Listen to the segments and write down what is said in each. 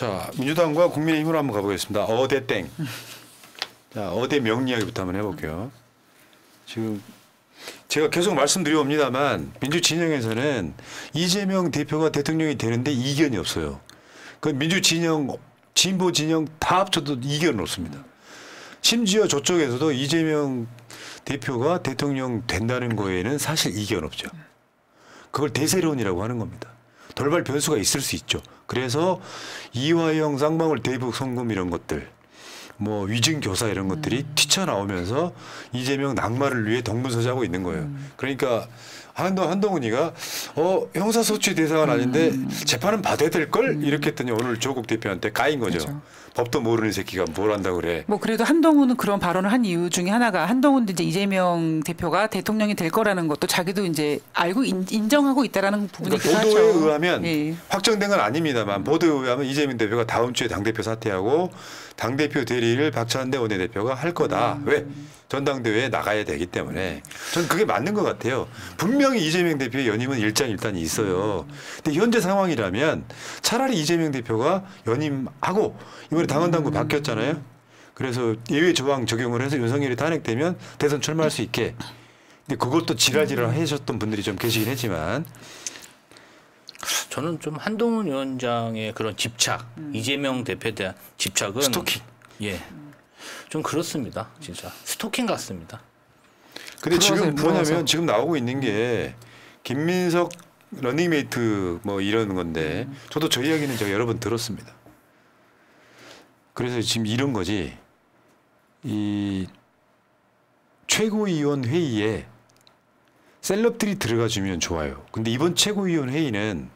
자, 민주당과 국민의힘으로 한번 가보겠습니다. 어대 땡. 자, 어대 명 이야기부터 한번 해볼게요. 지금 제가 계속 말씀드려옵니다만 민주 진영에서는 이재명 대표가 대통령이 되는데 이견이 없어요. 그 민주 진영, 진보 진영 다 합쳐도 이견은 없습니다. 심지어 저쪽에서도 이재명 대표가 대통령 된다는 거에는 사실 이견 없죠. 그걸 대세론이라고 하는 겁니다. 돌발 변수가 있을 수 있죠. 그래서 이화영 쌍방울 대북 송금 이런 것들, 뭐 위증교사 이런 것들이 튀쳐나오면서 이재명 낙마를 위해 동분서주하고 있는 거예요. 그러니까 한동훈이가 형사소추 대상은 아닌데 재판은 받아야 될걸? 이렇게 했더니 오늘 조국 대표한테 까인 거죠. 그렇죠. 법도 모르는 새끼가 뭘 한다고 그래. 뭐 그래도 한동훈은 그런 발언을 한 이유 중에 하나가 한동훈도 이제 이재명 대표가 대통령이 될 거라는 것도 자기도 이제 알고 인정하고 있다라는 부분이기도 그러니까 보도에 하죠. 의하면 예. 확정된 건 아닙니다만 보도에 의하면 이재명 대표가 다음 주에 당대표 사퇴하고 당대표 대리를 박찬대 원내대표가 할 거다. 왜? 전당대회에 나가야 되기 때문에 저는 그게 맞는 것 같아요. 분명히 이재명 대표의 연임은 일장일단이 있어요. 근데 현재 상황이라면 차라리 이재명 대표가 연임하고 이번에 당헌당규 바뀌었잖아요. 그래서 예외 조항 적용을 해서 윤석열이 탄핵되면 대선 출마할 수 있게. 근데 그것도 지랄지랄 하셨던 분들이 좀 계시긴 했지만 저는 좀 한동훈 위원장의 그런 집착, 이재명 대표에 대한 집착은 스토킹. 예. 좀 그렇습니다. 진짜 스토킹 같습니다. 근데 지금 뭐냐면 지금 나오고 있는 게 김민석 러닝메이트 뭐 이런 건데 저도 저 이야기는 제가 여러 번 들었습니다. 그래서 지금 이런 거지. 이 최고위원 회의에 셀럽들이 들어가 주면 좋아요. 근데 이번 최고위원 회의는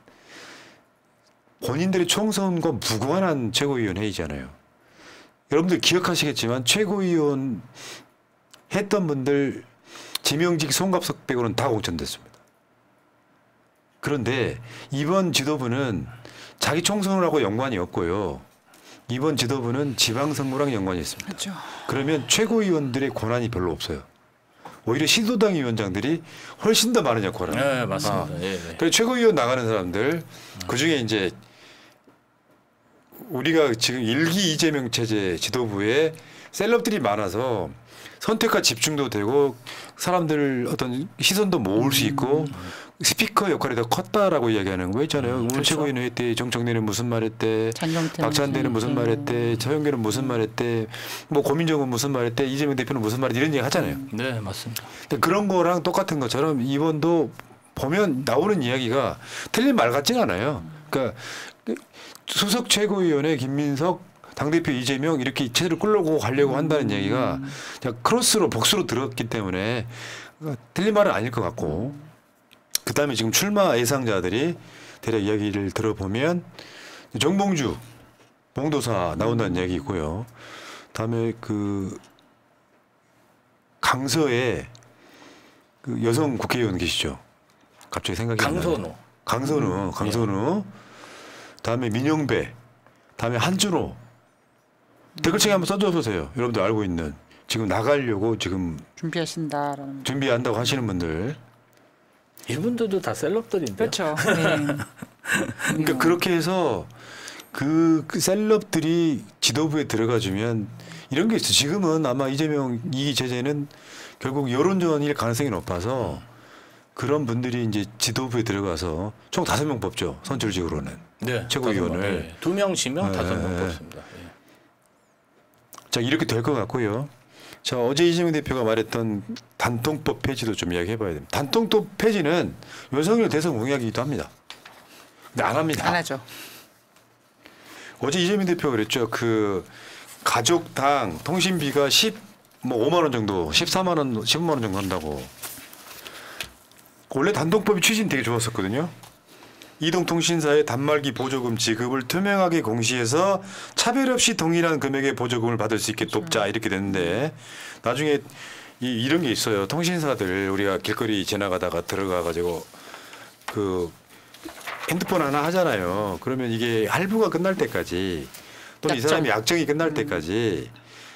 본인들의 총선과 무관한 최고위원 회의잖아요. 여러분들 기억하시겠지만 최고위원 했던 분들 지명직 송갑석 빼고는 다 공천됐습니다. 그런데 이번 지도부는 자기 총선을 하고 연관이 없고요. 이번 지도부는 지방선거랑 연관이 있습니다. 그렇죠. 그러면 최고위원들의 권한이 별로 없어요. 오히려 시도당 위원장들이 훨씬 더 많은 역할을 합니다. 네, 맞습니다. 예, 예. 그래서 최고위원 나가는 사람들 그중에 이제 우리가 지금 일기 이재명 체제 지도부에 셀럽들이 많아서 선택과 집중도 되고 사람들 어떤 시선도 모을 수 있고 스피커 역할이 더 컸다라고 이야기하는 거 있잖아요. 오늘 그렇죠. 최고위원 회의 때 정청래는 무슨 말 했대, 박찬대는 무슨 말 했대, 서영길은 무슨 말 했대, 뭐 고민정은 무슨 말 했대, 이재명 대표는 무슨 말 했대 이런 얘기 하잖아요. 네, 맞습니다. 근데 그런 거랑 똑같은 것처럼 이번도 보면 나오는 이야기가 틀린 말 같지가 않아요. 그러니까 수석 최고위원회 김민석, 당대표 이재명 이렇게 체제를 끌고 가려고 한다는 얘기가 그냥 크로스로 복수로 들었기 때문에 틀린 말은 아닐 것 같고 그다음에 지금 출마 예상자들이 대략 이야기를 들어보면 정봉주, 봉도사 나온다는 얘기 있고요. 다음에 그 강서에 그 여성 국회의원 계시죠. 갑자기 생각이 안 나네. 강선우. 다음에 민영배, 다음에 한준호. 댓글창에 한번 써줘보세요. 여러분들 알고 있는 지금 나가려고 지금 준비한다고 하시는 분들. 이분들도 다 셀럽들인데요. 그렇죠. 네. 그러니까 그렇게 해서 그 셀럽들이 지도부에 들어가주면 이런 게 있어. 지금은 아마 이재명 이 제재는 결국 여론전일 가능성이 높아서 그런 분들이 이제 지도부에 들어가서 총 5명 뽑죠. 선출직으로는. 네. 최고위원을. 네. 2명 지명 5명 뽑습니다. 예. 자, 이렇게 될 것 같고요. 자, 어제 이재명 대표가 말했던 단통법 폐지도 좀 이야기해봐야 됩니다. 단통법 폐지는 윤석열 대선 공약이기도 합니다. 근데 안 합니다. 안 하죠. 어제 이재명 대표가 그랬죠. 그 가족당 통신비가 5만 원 정도, 14만 원, 15만 원 정도 한다고. 원래 단통법이 취지는 되게 좋았었거든요. 이동통신사의 단말기 보조금 지급을 투명하게 공시해서 차별 없이 동일한 금액의 보조금을 받을 수 있게 돕자 이렇게 됐는데 나중에 이런 게 있어요. 통신사들 우리가 길거리 지나가다가 들어가가지고 그 핸드폰 하나 하잖아요. 그러면 이게 할부가 끝날 때까지 또는 이 사람이 약정이 끝날 때까지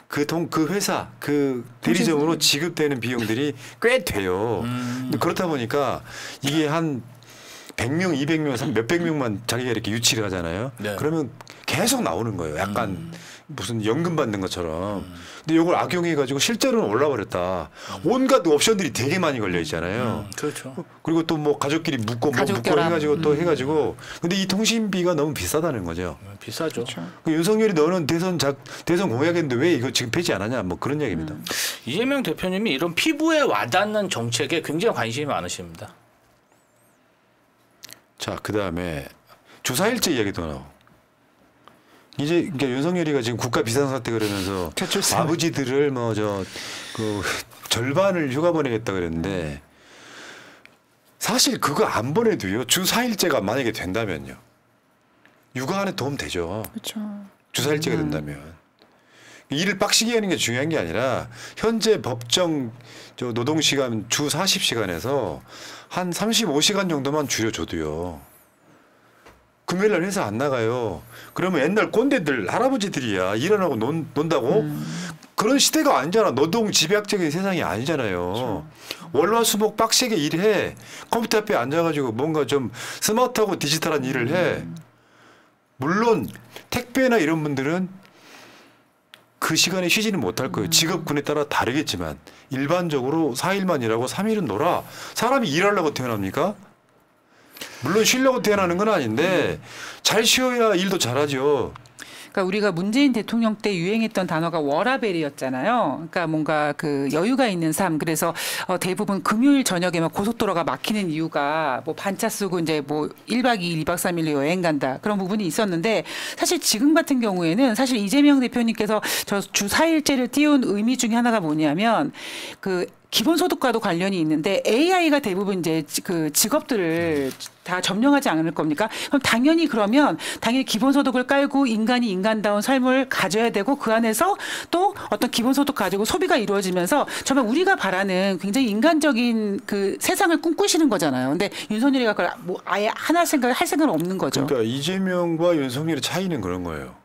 그 회사 그 대리점으로 지급되는 비용들이 꽤 돼요. 근데 그렇다 보니까 이게 한 100명, 200명, 몇백 명만 자기가 이렇게 유치를 하잖아요. 네. 그러면 계속 나오는 거예요. 약간 무슨 연금 받는 것처럼. 근데 이걸 악용해가지고 실제로는 올라버렸다. 온갖 옵션들이 되게 많이 걸려 있잖아요. 그렇죠. 그리고 또 뭐 가족끼리 묶고 뭐 가족 묶고 결합. 해가지고 또 해가지고. 근데 이 통신비가 너무 비싸다는 거죠. 비싸죠. 그 윤석열이 너는 대선 공약했는데 왜 이거 지금 폐지 안 하냐 뭐 그런 얘기입니다. 이재명 대표님이 이런 피부에 와닿는 정책에 굉장히 관심이 많으십니다. 자, 그 다음에 주사일제 이야기도 나오고. 이제 그러니까 윤석열이가 지금 국가 비상사태 그러면서 저출산. 아버지들을 뭐 그 절반을 휴가 보내겠다 그랬는데 사실 그거 안 보내도요. 주 4일제가 만약에 된다면요. 육아하는 도움 되죠. 그렇죠. 주 4일제가 된다면. 일을 빡시게 하는 게 중요한 게 아니라 현재 법정 노동시간 주 40시간에서 한 35시간 정도만 줄여줘도요. 금요일 날 회사 안 나가요. 그러면 옛날 꼰대들 할아버지들이야 일 안 하고 논다고? 그런 시대가 아니잖아. 노동 집약적인 세상이 아니잖아요. 월화수목 빡세게 일해. 컴퓨터 앞에 앉아가지고 뭔가 좀 스마트하고 디지털한 일을 해. 물론 택배나 이런 분들은 그 시간에 쉬지는 못할 거예요. 직업군에 따라 다르겠지만 일반적으로 4일만 일하고 3일은 놀아. 사람이 일하려고 태어납니까? 물론 쉬려고 태어나는 건 아닌데 잘 쉬어야 일도 잘하죠. 그러니까 우리가 문재인 대통령 때 유행했던 단어가 워라벨이었잖아요. 그러니까 뭔가 그 여유가 있는 삶. 그래서 대부분 금요일 저녁에 막 고속도로가 막히는 이유가 뭐 반차 쓰고 이제 뭐 1박 2일, 2박 3일로 여행 간다. 그런 부분이 있었는데 사실 지금 같은 경우에는 사실 이재명 대표님께서 저 주 4일제를 띄운 의미 중에 하나가 뭐냐면 그 기본소득과도 관련이 있는데 AI가 대부분 이제 그 직업들을 다 점령하지 않을 겁니까? 그럼 당연히 기본소득을 깔고 인간이 인간다운 삶을 가져야 되고 그 안에서 또 어떤 기본소득 가지고 소비가 이루어지면서 정말 우리가 바라는 굉장히 인간적인 그 세상을 꿈꾸시는 거잖아요. 근데 윤석열이가 그걸 뭐 아예 할 생각은 없는 거죠. 그러니까 이재명과 윤석열의 차이는 그런 거예요.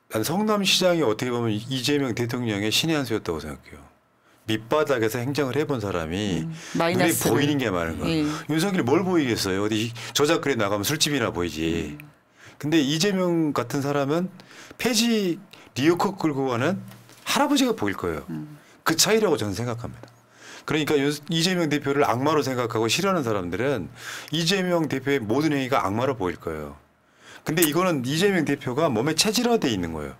난 성남시장이 어떻게 보면 이재명 대통령의 신의 한 수였다고 생각해요. 밑바닥에서 행정을 해본 사람이 눈에 마이너스를. 보이는 게 많은 거예요. 윤석열이 뭘 보이겠어요. 어디 저작글에 나가면 술집이나 보이지. 근데 이재명 같은 사람은 폐지 리어커 끌고 가는 할아버지가 보일 거예요. 그 차이라고 저는 생각합니다. 그러니까 이재명 대표를 악마로 생각하고 싫어하는 사람들은 이재명 대표의 모든 행위가 악마로 보일 거예요. 근데 이거는 이재명 대표가 몸에 체질화돼 있는 거예요.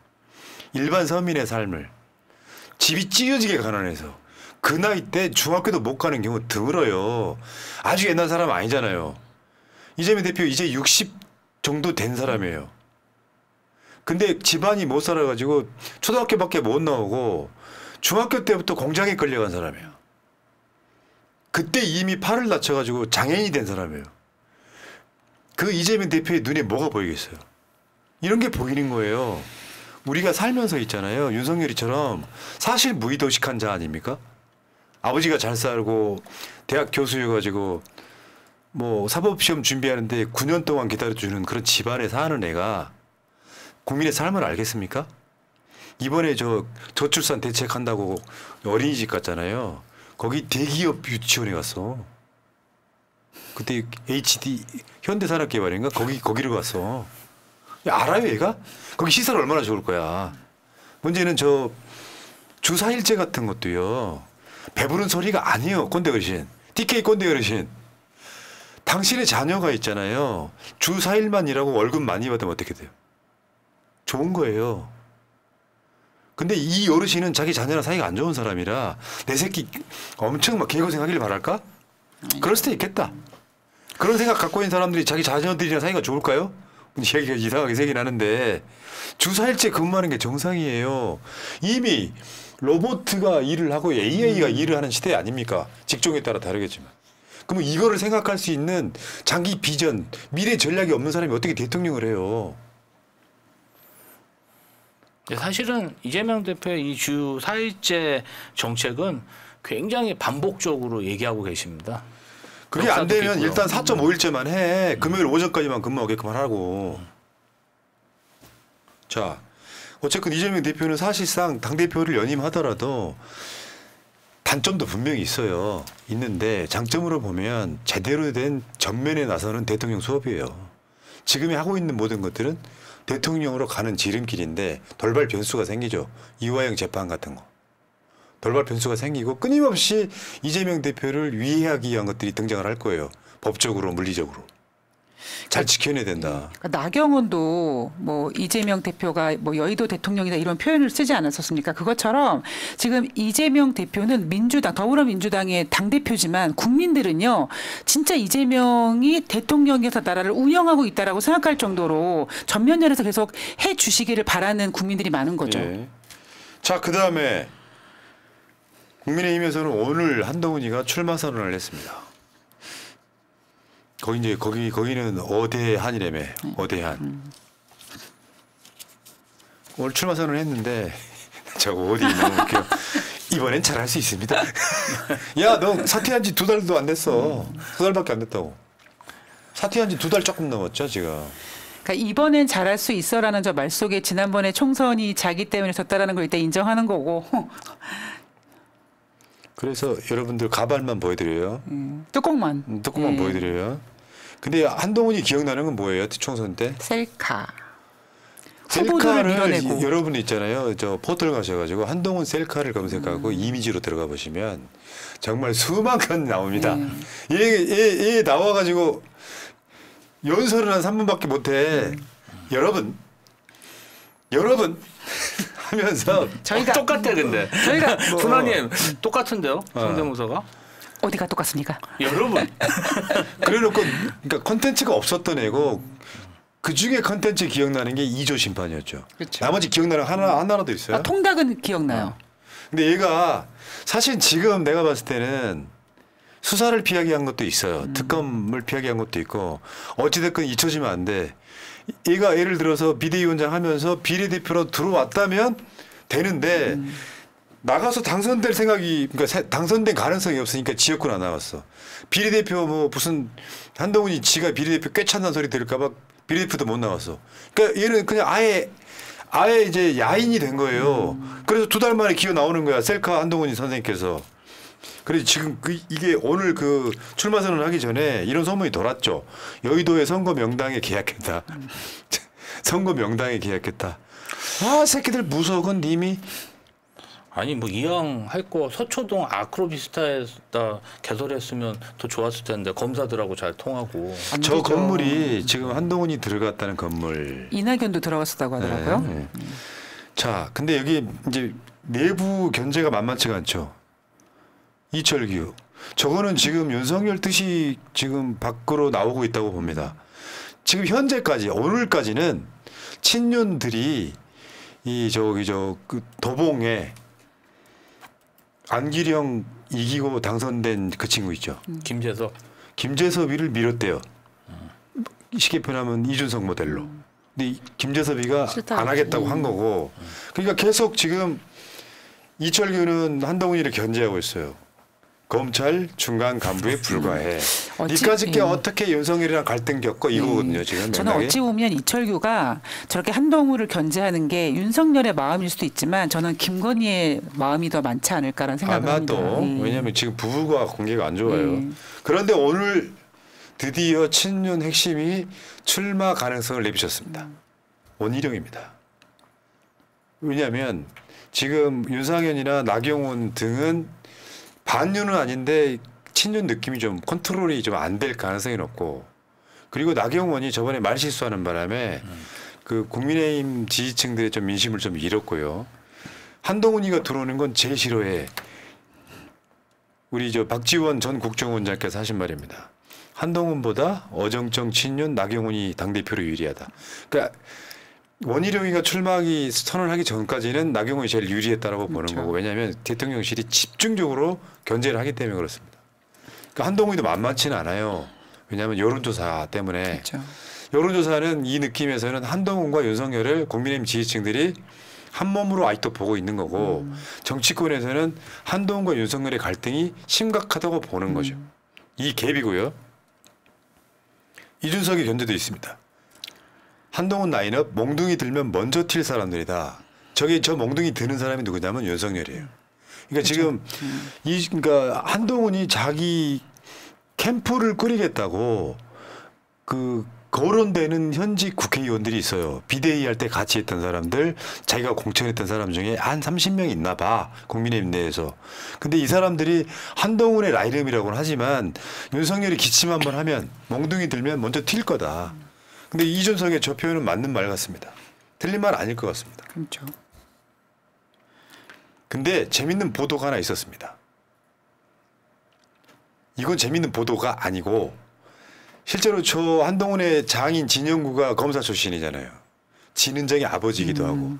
일반 서민의 삶을. 집이 찢어지게 가난해서 그 나이 때 중학교도 못 가는 경우 드물어요. 아주 옛날 사람 아니잖아요. 이재명 대표 이제 60 정도 된 사람이에요. 근데 집안이 못 살아가지고 초등학교밖에 못 나오고 중학교 때부터 공장에 끌려간 사람이에요. 그때 이미 팔을 다쳐가지고 장애인이 된 사람이에요. 그 이재명 대표의 눈에 뭐가 보이겠어요? 이런 게 보이는 거예요. 우리가 살면서 있잖아요. 윤석열이처럼 사실 무의도식한 자 아닙니까? 아버지가 잘 살고 대학 교수여가지고 뭐 사법시험 준비하는데 9년 동안 기다려주는 그런 집안에 사는 애가 국민의 삶을 알겠습니까? 이번에 저출산 대책한다고 어린이집 갔잖아요. 거기 대기업 유치원에 갔어. 그때 HD 현대산업개발인가 거기로 갔어. 야, 알아요 얘가? 거기 시설 얼마나 좋을 거야. 문제는 주 4일제 같은 것도요. 배부른 소리가 아니에요. 꼰대 어르신. TK 꼰대 어르신. 당신의 자녀가 있잖아요. 주 4일만 일하고 월급 많이 받으면 어떻게 돼요? 좋은 거예요. 근데 이 어르신은 자기 자녀랑 사이가 안 좋은 사람이라 내 새끼 엄청 막 개고생하길 바랄까? 그럴 수도 있겠다. 그런 생각 갖고 있는 사람들이 자기 자녀들이랑 사이가 좋을까요? 얘기가 이상하게 생긴 하는데 주 4일째 근무하는 게 정상이에요. 이미 로봇가 일을 하고 AI가 일을 하는 시대 아닙니까? 직종에 따라 다르겠지만. 그러면 이거를 생각할 수 있는 장기 비전, 미래 전략이 없는 사람이 어떻게 대통령을 해요? 사실은 이재명 대표의 이 주 4일제 정책은 굉장히 반복적으로 얘기하고 계십니다. 그게 안 되면 있고요. 일단 4.5일제만 해. 금요일 오전까지만 근무하게끔 하라고. 자, 어쨌든 이재명 대표는 사실상 당대표를 연임하더라도 단점도 분명히 있어요. 있는데 장점으로 보면 제대로 된 전면에 나서는 대통령 수업이에요. 지금이 하고 있는 모든 것들은 대통령으로 가는 지름길인데 돌발 변수가 생기죠. 이화영 재판 같은 거. 돌발 변수가 생기고 끊임없이 이재명 대표를 위해하기 위한 것들이 등장을 할 거예요. 법적으로, 물리적으로. 잘 지켜내야 된다. 그러니까 나경원도 뭐 이재명 대표가 뭐 여의도 대통령이다 이런 표현을 쓰지 않았었습니까? 그것처럼 지금 이재명 대표는 민주당, 더불어민주당의 당대표지만 국민들은요, 진짜 이재명이 대통령에서 나라를 운영하고 있다라고 생각할 정도로 전면전에서 계속 해 주시기를 바라는 국민들이 많은 거죠. 예. 자, 그 다음에 국민의힘에서는 오늘 한동훈이가 출마 선언을 했습니다. 거기는 어대한이라며. 어대한. 오늘 출마 선언을 했는데 저거 어디 너무 웃겨. 이번엔 잘할 수 있습니다. 야, 너 사퇴한 지 2달도 안 됐어. 2달밖에 안 됐다고. 사퇴한 지 2달 조금 넘었죠, 지금. 그러니까 이번엔 잘할 수 있어라는 저 말 속에 지난번에 총선이 자기 때문에 졌다라는 걸 일단 인정하는 거고. 그래서 여러분들 가발만 보여드려요. 뚜껑만. 뚜껑만 보여드려요. 근데 한동훈이 기억나는 건 뭐예요? 총선 때? 셀카. 후보들을 밀어내고. 여러분 있잖아요. 저 포털 가셔가지고 한동훈 셀카를 검색하고 이미지로 들어가 보시면 정말 수만 건 나옵니다. 얘 나와가지고 연설을 한 3분밖에 못해. 여러분 하면서 저희가 똑같아 근데. 저희가 fun아님 똑같은데요? 성대모사가? 어디가 똑같습니까? 여러분. 그래놓고 그러니까 컨텐츠가 없었던 애고 그 중에 컨텐츠 기억나는 게 2조 심판이었죠. 그렇죠. 나머지 기억나는 하나라도 있어요. 아, 통닭은 기억나요. 근데 얘가 사실 지금 내가 봤을 때는 수사를 피하게 한 것도 있어요. 특검을 피하게 한 것도 있고 어찌됐건 잊혀지면 안 돼. 얘가 예를 들어서 비대위원장 하면서 비례대표로 들어왔다면 되는데 나가서 당선될 생각이 그러니까 당선된 가능성이 없으니까 지역구나 나왔어. 비례대표 뭐 무슨 한동훈이 지가 비례대표 꿰찬다는 소리 들을까봐 비례대표도 못 나왔어. 그러니까 얘는 그냥 아예 이제 야인이 된 거예요. 그래서 2달 만에 기어 나오는 거야. 셀카 한동훈이 선생님께서. 그래서 지금 이게 오늘 그 출마 선언하기 전에 이런 소문이 돌았죠. 여의도의 선거 명당에 계약했다. 선거 명당에 계약했다. 아, 새끼들 무속은 님이 아니 뭐 이왕 할 거 서초동 아크로비스타에다 개설했으면 더 좋았을 텐데 검사들하고 잘 통하고. 저 되죠. 건물이 지금 한동훈이 들어갔다는 건물. 이낙연도 들어갔었다고 하더라고요. 네. 자, 근데 여기 이제 내부 견제가 만만치가 않죠. 이철규. 저거는 지금 윤석열 뜻이 지금 밖으로 나오고 있다고 봅니다. 지금 현재까지 오늘까지는 친윤들이 그 도봉에 안기령 이기고 당선된 그 친구 있죠. 김재섭이를 밀었대요. 쉽게 표현하면 이준석 모델로. 근데 김재섭이가 안 하겠다고 한 거고. 그러니까 계속 지금 이철규는 한동훈이를 견제하고 있어요. 검찰 중간 간부에 불과해. 니까짓게 어떻게 윤석열이랑 갈등 겪고 이거거든요. 지금 저는 맥락이. 어찌 보면 이철규가 저렇게 한동훈을 견제하는 게 윤석열의 마음일 수도 있지만 저는 김건희의 마음이 더 많지 않을까라는 생각을 합니다. 아마도 왜냐하면 지금 부부가 관계가 안 좋아요. 그런데 오늘 드디어 친윤 핵심이 출마 가능성을 내비쳤습니다. 원희룡입니다. 왜냐하면 지금 윤상현이나 나경원 등은 반윤은 아닌데 친윤 느낌이 좀 컨트롤이 좀 안 될 가능성이 높고, 그리고 나경원이 저번에 말 실수하는 바람에 그 국민의힘 지지층들의 좀 민심을 좀 잃었고요. 한동훈이가 들어오는 건 제일 싫어해. 우리 저 박지원 전 국정원장께서 하신 말입니다. 한동훈보다 어정쩡 친윤 나경원이 당대표로 유리하다. 그러니까 원희룡이가 출마하기 선언하기 전까지는 나경원이 제일 유리했다라고 보는 거고, 왜냐하면 대통령실이 집중적으로 견제를 하기 때문에 그렇습니다. 그러니까 한동훈이도 만만치는 않아요. 왜냐하면 여론조사 때문에. 그렇죠. 여론조사는 이 느낌에서는 한동훈과 윤석열을 국민의힘 지지층들이 한 몸으로 아직도 보고 있는 거고, 정치권에서는 한동훈과 윤석열의 갈등이 심각하다고 보는 거죠. 이 갭이고요. 이준석의 견제도 있습니다. 한동훈 라인업 몽둥이 들면 먼저 튈 사람들이다. 저 몽둥이 드는 사람이 누구냐면 윤석열이에요. 그러니까 지금 그러니까 한동훈이 자기 캠프를 꾸리겠다고 그 거론되는 현직 국회의원들이 있어요. 비대위 할 때 같이 했던 사람들, 자기가 공천했던 사람 중에 한 30명 있나 봐. 국민의힘 내에서. 근데 이 사람들이 한동훈의 라이름이라고는 하지만 윤석열이 기침 한번 하면 멍둥이 들면 먼저 튈 거다. 근데 이준석의 저 표현은 맞는 말 같습니다. 틀린 말 아닐 것 같습니다. 그렇죠. 근데 재밌는 보도가 하나 있었습니다. 이건 재밌는 보도가 아니고 실제로 저 한동훈의 장인 진영구가 검사 출신이잖아요. 진은정의 아버지이기도 하고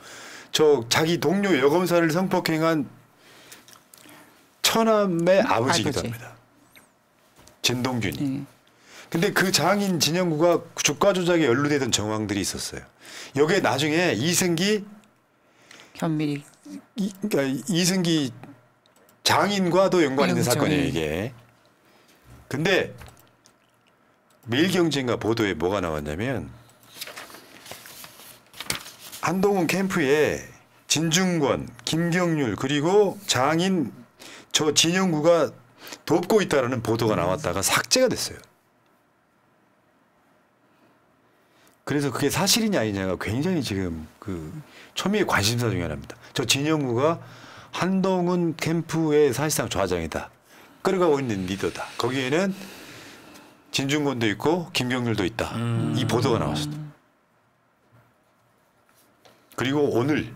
저 자기 동료 여검사를 성폭행한 처남의 아버지이기도 합니다. 진동균이. 네. 근데 그 장인 진영구가 주가 조작에 연루되던 정황들이 있었어요. 여기에 나중에 이승기 현밀히 그러니까 이승기 장인과도 연관 있는 그렇죠. 사건이에요, 이게. 근데 매일경제인가 보도에 뭐가 나왔냐면 한동훈 캠프에 진중권, 김경률 그리고 장인 저 진영구가 돕고 있다라는 보도가 나왔다가 삭제가 됐어요. 그래서 그게 사실이냐 아니냐가 굉장히 지금 그 초미의 관심사 중에 하나입니다. 저 진영구가 한동훈 캠프의 사실상 좌장이다. 끌어가고 있는 리더다. 거기에는 진중권도 있고 김경률도 있다. 이 보도가 나왔습니다. 그리고 오늘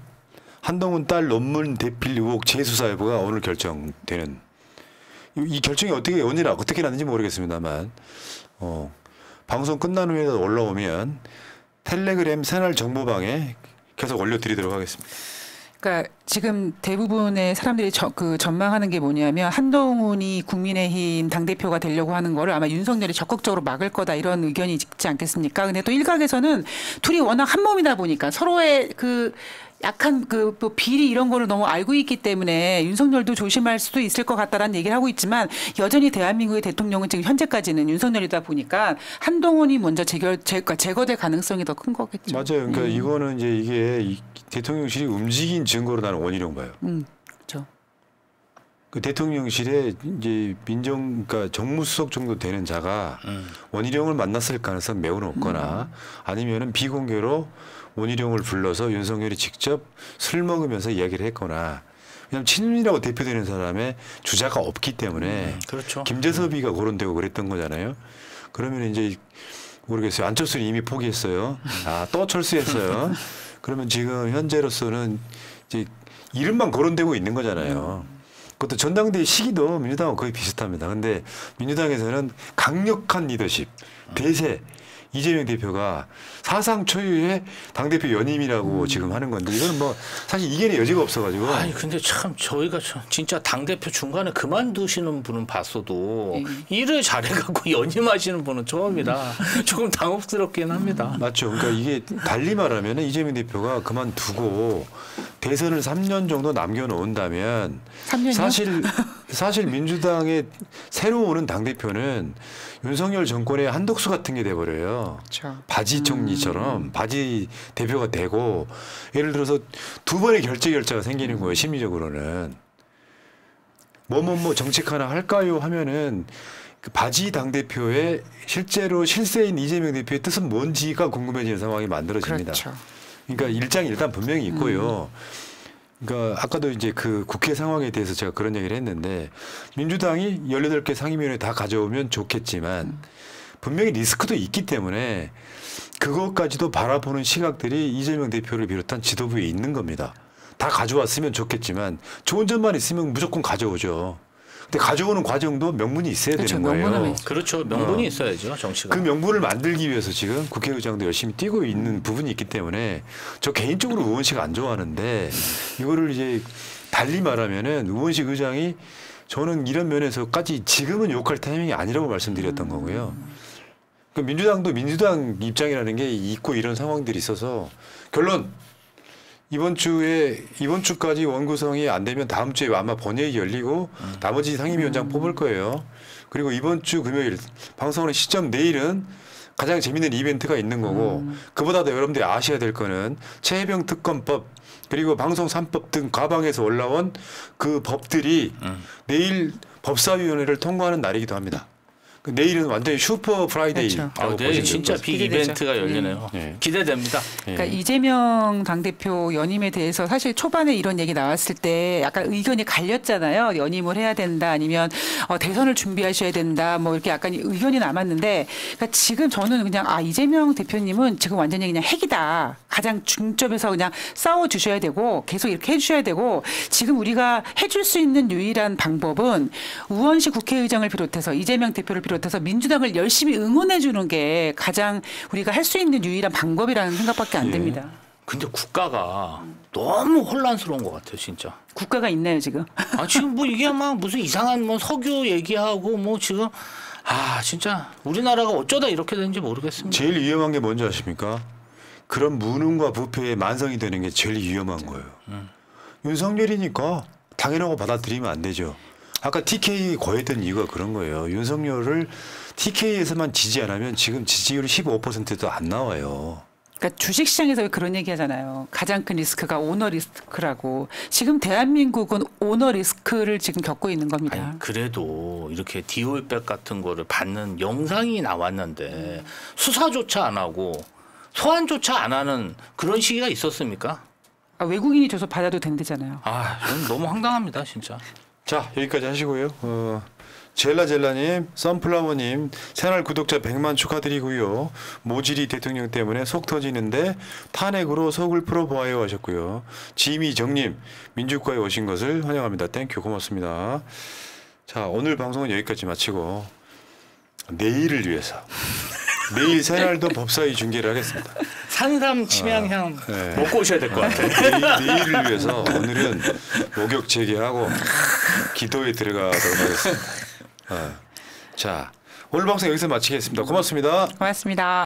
한동훈 딸 논문 대필 의혹 재수사 여부가 오늘 결정되는 이 결정이 어떻게 났는지 모르겠습니다만 방송 끝난 후에 올라오면 텔레그램 새날 정보방에 계속 올려드리도록 하겠습니다. 그러니까 지금 대부분의 사람들이 전망하는 게 뭐냐면 한동훈이 국민의힘 당대표가 되려고 하는 거를 아마 윤석열이 적극적으로 막을 거다 이런 의견이 있지 않겠습니까? 근데 또 일각에서는 둘이 워낙 한 몸이다 보니까 서로의 그 약한 뭐 비리 이런 거를 너무 알고 있기 때문에 윤석열도 조심할 수도 있을 것 같다라는 얘기를 하고 있지만 여전히 대한민국의 대통령은 지금 현재까지는 윤석열이다 보니까 한동훈이 먼저 제거될 가능성이 더 큰 거겠죠. 맞아요. 그러니까 이거는 이제 이게 대통령실이 움직인 증거로 나는 원희룡 봐요. 그렇죠. 그 대통령실에 이제 그러니까 정무수석 정도 되는 자가 원희룡을 만났을 가능성 매우 높거나 아니면은 비공개로 원희룡을 불러서 윤석열이 직접 술 먹으면서 이야기를 했거나 왜냐하면 친윤이라고 대표되는 사람의 주자가 없기 때문에 그렇죠. 김재섭이가 거론되고 그랬던 거잖아요. 그러면 이제 모르겠어요. 안철수는 이미 포기했어요. 또 철수했어요. 그러면 지금 현재로서는 이제 이름만 거론되고 있는 거잖아요. 그것도 전당대회 시기도 민주당하고 거의 비슷합니다. 근데 민주당에서는 강력한 리더십, 대세, 이재명 대표가 사상 초유의 당대표 연임이라고 지금 하는 건데 이거는 뭐 사실 이견의 여지가 없어가지고. 아니 근데 참 저희가 진짜 당대표 중간에 그만두시는 분은 봤어도 일을 잘해갖고 연임하시는 분은 처음이라 조금 당혹스럽긴 합니다. 맞죠. 그러니까 이게 달리 말하면 이재명 대표가 그만두고 대선을 3년 정도 남겨놓는다면 3년이요? 사실 민주당의 새로 오는 당대표는 윤석열 정권의 한덕수 같은 게 돼버려요. 그렇죠. 바지 총리처럼 바지 대표가 되고 예를 들어서 두 번의 결자가 생기는 거예요. 심리적으로는. 뭐 정책 하나 할까요 하면은 그 바지 당대표의 실제로 실세인 이재명 대표의 뜻은 뭔지가 궁금해지는 상황이 만들어집니다. 그렇죠. 그러니까 일장이 일단 분명히 있고요. 그러니까 아까도 이제 그 국회 상황에 대해서 제가 그런 얘기를 했는데 민주당이 18개 상임위원회 다 가져오면 좋겠지만 분명히 리스크도 있기 때문에 그것까지도 바라보는 시각들이 이재명 대표를 비롯한 지도부에 있는 겁니다. 다 가져왔으면 좋겠지만 좋은 점만 있으면 무조건 가져오죠. 근데 가져오는 과정도 명분이 있어야 그렇죠. 되는 거예요. 명분은 그렇죠. 명분이 있어야죠. 정치가. 그 명분을 만들기 위해서 지금 국회의장도 열심히 뛰고 있는 부분이 있기 때문에 저 개인적으로 우원식 안 좋아하는데 이거를 이제 달리 말하면은 우원식 의장이 저는 이런 면에서까지 지금은 욕할 타이밍이 아니라고 말씀드렸던 거고요. 그 민주당도 민주당 입장이라는 게 있고 이런 상황들이 있어서 결론 이번 주까지 원구성이 안 되면 다음 주에 아마 본회의 열리고 나머지 상임위원장 뽑을 거예요. 그리고 이번 주 금요일 방송하는 시점 내일은 가장 재밌는 이벤트가 있는 거고 그보다도 여러분들이 아셔야 될 거는 최혜병 특검법 그리고 방송 3법 등 과방에서 올라온 그 법들이 내일 법사위원회를 통과하는 날이기도 합니다. 그 내일은 완전히 슈퍼 프라이데이. 그렇죠. 내일 진짜 빅 이벤트가 열리네요. 네. 기대됩니다. 그러니까 이재명 당대표 연임에 대해서 사실 초반에 이런 얘기 나왔을 때 약간 의견이 갈렸잖아요. 연임을 해야 된다 아니면 대선을 준비하셔야 된다 뭐 이렇게 약간 의견이 남았는데 그러니까 지금 저는 그냥 이재명 대표님은 지금 완전히 그냥 핵이다. 가장 중점에서 그냥 싸워주셔야 되고 계속 이렇게 해주셔야 되고 지금 우리가 해줄 수 있는 유일한 방법은 우원식 국회의장을 비롯해서 이재명 대표를 비롯해서 민주당을 열심히 응원해 주는 게 가장 우리가 할 수 있는 유일한 방법이라는 생각밖에 안 됩니다. 근데 국가가 너무 혼란스러운 것 같아요, 진짜. 국가가 있나요 지금? 지금 뭐 이게 막 무슨 이상한 뭐 석유 얘기하고 뭐 지금 진짜 우리나라가 어쩌다 이렇게 되는지 모르겠습니다. 제일 위험한 게 뭔지 아십니까? 그런 무능과 부패에 만성이 되는 게 제일 위험한 거예요. 윤석열이니까 당연하고 받아들이면 안 되죠. 아까 TK 거했던 이유가 그런 거예요. 윤석열을 TK에서만 지지 안 하면 지금 지지율이 15%도 안 나와요. 그러니까 주식시장에서 왜 그런 얘기 하잖아요. 가장 큰 리스크가 오너 리스크라고. 지금 대한민국은 오너 리스크를 지금 겪고 있는 겁니다. 아니, 그래도 이렇게 디올백 같은 거를 받는 영상이 나왔는데 수사조차 안 하고 소환조차 안 하는 그런 시기가 있었습니까? 외국인이 줘서 받아도 된대잖아요. 저는 너무 황당합니다, 진짜. 자, 여기까지 하시고요. 젤라젤라님, 선플라워님, 새날 구독자 100만 축하드리고요. 모질이 대통령 때문에 속 터지는데 탄핵으로 속을 풀어보아요 하셨고요. 지미정님, 민주과에 오신 것을 환영합니다. 땡큐, 고맙습니다. 자, 오늘 방송은 여기까지 마치고 내일을 위해서 내일 새날도 법사위 중계를 하겠습니다. 산삼 침향향 네. 먹고 오셔야 될 것 같아요. 내일을 위해서 오늘은 목욕 재개하고 기도에 들어가도록 하겠습니다. 자, 오늘 방송 여기서 마치겠습니다. 고맙습니다. 고맙습니다.